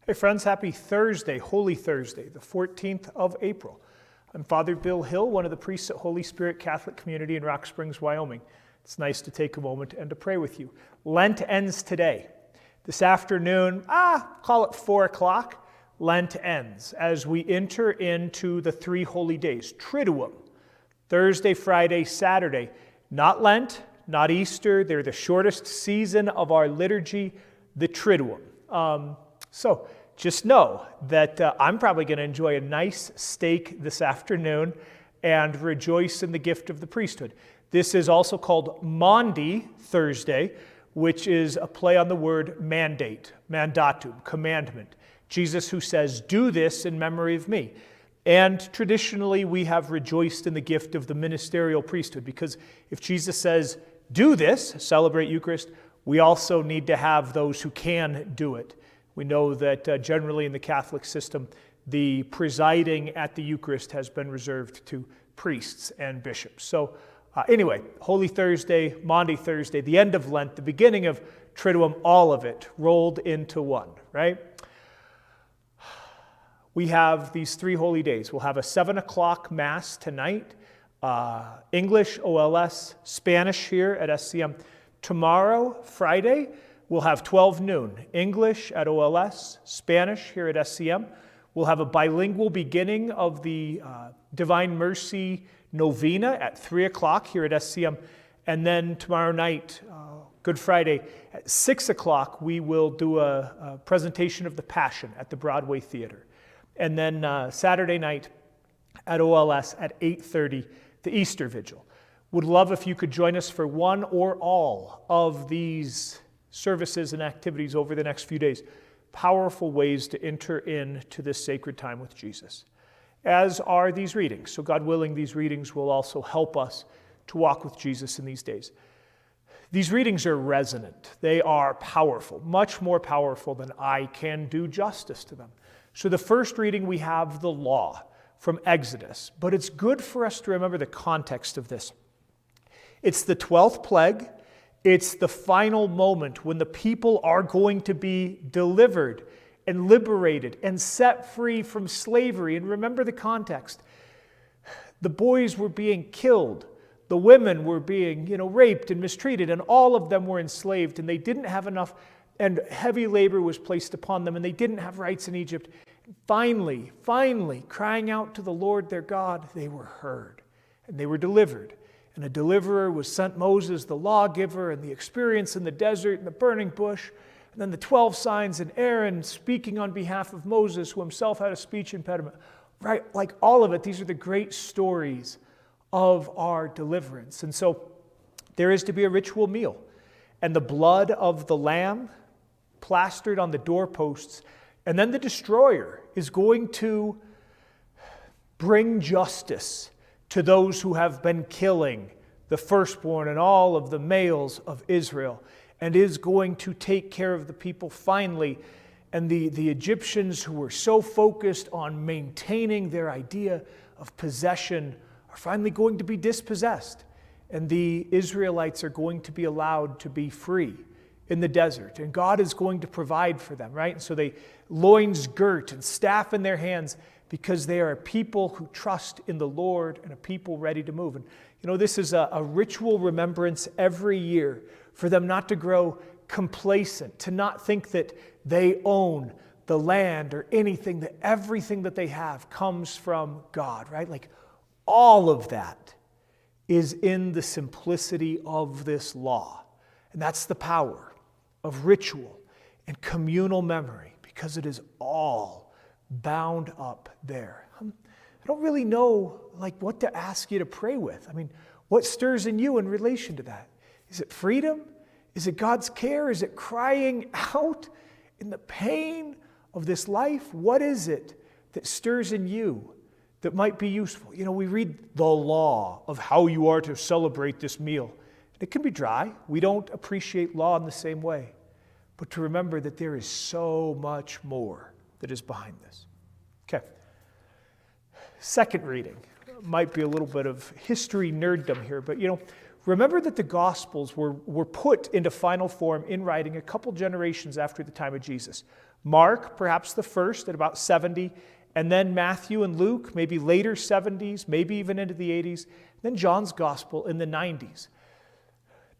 Hey friends, happy Thursday, Holy Thursday, the 14th of April. I'm Father Bill Hill, one of the priests at Holy Spirit Catholic Community in Rock Springs, Wyoming. It's nice to take a moment and to pray with you. Lent ends today. This afternoon, call it 4 o'clock, Lent ends as we enter into the 3 holy days, Triduum, Thursday, Friday, Saturday. Not Lent, not Easter, they're the shortest season of our liturgy, the Triduum. So just know that I'm probably going to enjoy a nice steak this afternoon and rejoice in the gift of the priesthood. This is also called Maundy Thursday, which is a play on the word mandate, mandatum, commandment. Jesus who says, "Do this in memory of me." And traditionally, we have rejoiced in the gift of the ministerial priesthood, because if Jesus says, "Do this," celebrate Eucharist, we also need to have those who can do it. We know that generally in the Catholic system, the presiding at the Eucharist has been reserved to priests and bishops. So anyway, Holy Thursday, Maundy Thursday, the end of Lent, the beginning of Triduum, all of it rolled into one, right? We have these 3 holy days. We'll have a 7 o'clock Mass tonight, English, OLS, Spanish here at SCM. Tomorrow, Friday, we'll have 12 noon, English at OLS, Spanish here at SCM. We'll have a bilingual beginning of the Divine Mercy Novena at 3 o'clock here at SCM. And then tomorrow night, Good Friday, at 6 o'clock, we will do a presentation of the Passion at the Broadway Theater. And then Saturday night at OLS at 8:30, the Easter Vigil. Would love if you could join us for one or all of these services and activities over the next few days. Powerful ways to enter into this sacred time with Jesus, as are these readings. So God willing, these readings will also help us to walk with Jesus in these days. These readings are resonant. They are powerful, much more powerful than I can do justice to them. So the first reading, we have the law from Exodus, but it's good for us to remember the context of this. It's the 12th plague. It's the final moment when the people are going to be delivered and liberated and set free from slavery. And remember the context. The boys were being killed. The women were being, raped and mistreated, and all of them were enslaved, and they didn't have enough, and heavy labor was placed upon them, and they didn't have rights in Egypt. Finally, crying out to the Lord their God, they were heard, and they were delivered. And a deliverer was sent, Moses, the lawgiver, and the experience in the desert and the burning bush, and then the 12 signs, and Aaron speaking on behalf of Moses, who himself had a speech impediment. Right, like all of it, these are the great stories of our deliverance. And so there is to be a ritual meal, and the blood of the lamb plastered on the doorposts, and then the destroyer is going to bring justice to those who have been killing the firstborn and all of the males of Israel, and is going to take care of the people finally. And the Egyptians, who were so focused on maintaining their idea of possession, are finally going to be dispossessed. And the Israelites are going to be allowed to be free in the desert. And God is going to provide for them, right? And so they loins girt and staff in their hands, because they are a people who trust in the Lord and a people ready to move. And this is a ritual remembrance every year for them not to grow complacent, to not think that they own the land or anything, that everything that they have comes from God, right? Like all of that is in the simplicity of this law. And that's the power of ritual and communal memory, because it is all bound up there. I don't really know what to ask you to pray with. What stirs in you in relation to that? Is it freedom? Is it God's care? Is it crying out in the pain of this life? What is it that stirs in you that might be useful? We read the law of how you are to celebrate this meal. It can be dry. We don't appreciate law in the same way. But to remember that there is so much more that is behind this. Okay. Second reading. Might be a little bit of history nerddom here, but Remember that the Gospels were put into final form in writing a couple generations after the time of Jesus. Mark, perhaps the first at about 70, and then Matthew and Luke, maybe later 70s, maybe even into the 80s, then John's Gospel in the 90s.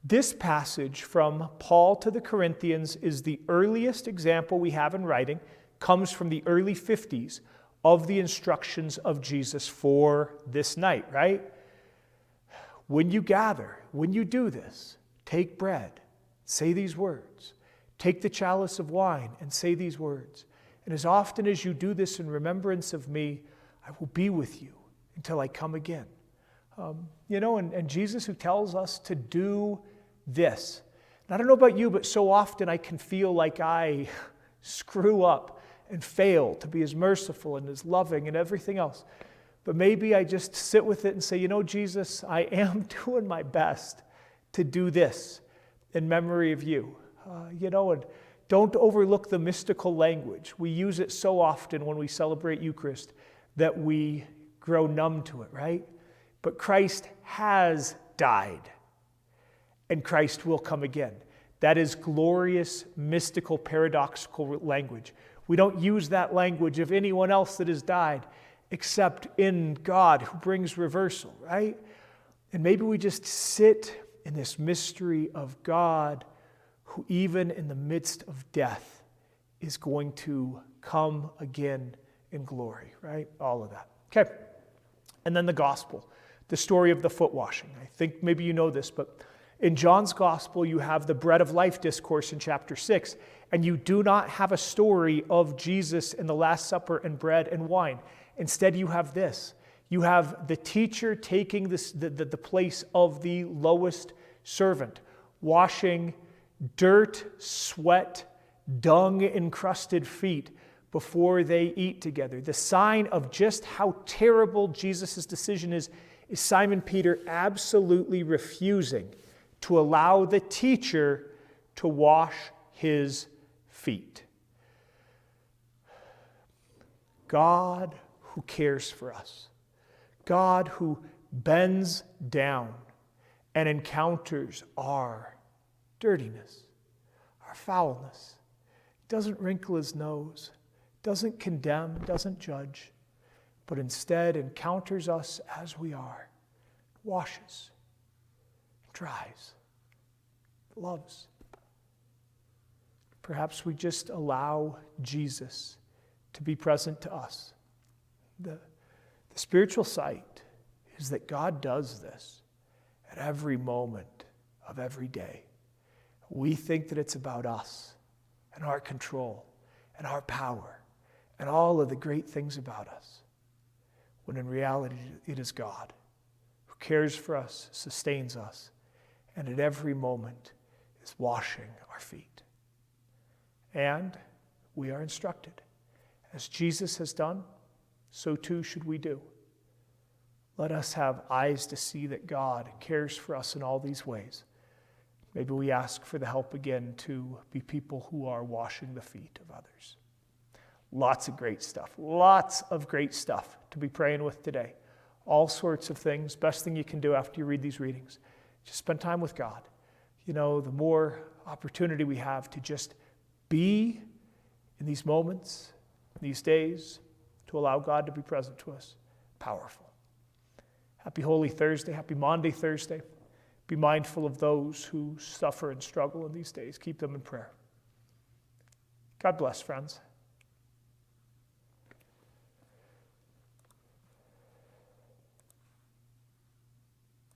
This passage from Paul to the Corinthians is the earliest example we have in writing, comes from the early 50s of the instructions of Jesus for this night, right? When you gather, when you do this, take bread, say these words. Take the chalice of wine and say these words. And as often as you do this in remembrance of me, I will be with you until I come again. And Jesus who tells us to do this. And I don't know about you, but so often I can feel like I screw up and fail to be as merciful and as loving and everything else. But maybe I just sit with it and say, Jesus, I am doing my best to do this in memory of you. And don't overlook the mystical language. We use it so often when we celebrate Eucharist that we grow numb to it, right? But Christ has died, and Christ will come again. That is glorious, mystical, paradoxical language. We don't use that language of anyone else that has died, except in God who brings reversal, right? And maybe we just sit in this mystery of God who even in the midst of death is going to come again in glory, right? All of that. Okay. And then the gospel, the story of the foot washing. I think maybe you know this, but in John's gospel, you have the bread of life discourse in chapter 6, and you do not have a story of Jesus in the Last Supper and bread and wine. Instead, you have this. You have the teacher taking the place of the lowest servant, washing dirt, sweat, dung-encrusted feet before they eat together. The sign of just how terrible Jesus' decision is Simon Peter absolutely refusing to allow the teacher to wash his feet. God who cares for us, God who bends down and encounters our dirtiness, our foulness, doesn't wrinkle his nose, doesn't condemn, doesn't judge, but instead encounters us as we are, washes, dries, loves. Perhaps we just allow Jesus to be present to us. The spiritual sight is that God does this at every moment of every day. We think that it's about us and our control and our power and all of the great things about us, when in reality it is God who cares for us, sustains us, and at every moment is washing our feet. And we are instructed. As Jesus has done, so too should we do. Let us have eyes to see that God cares for us in all these ways. Maybe we ask for the help again to be people who are washing the feet of others. Lots of great stuff to be praying with today. All sorts of things. Best thing you can do after you read these readings, just spend time with God. The more opportunity we have to just be in these moments, these days, to allow God to be present to us, powerful. Happy Holy Thursday. Happy Maundy Thursday. Be mindful of those who suffer and struggle in these days. Keep them in prayer. God bless, friends.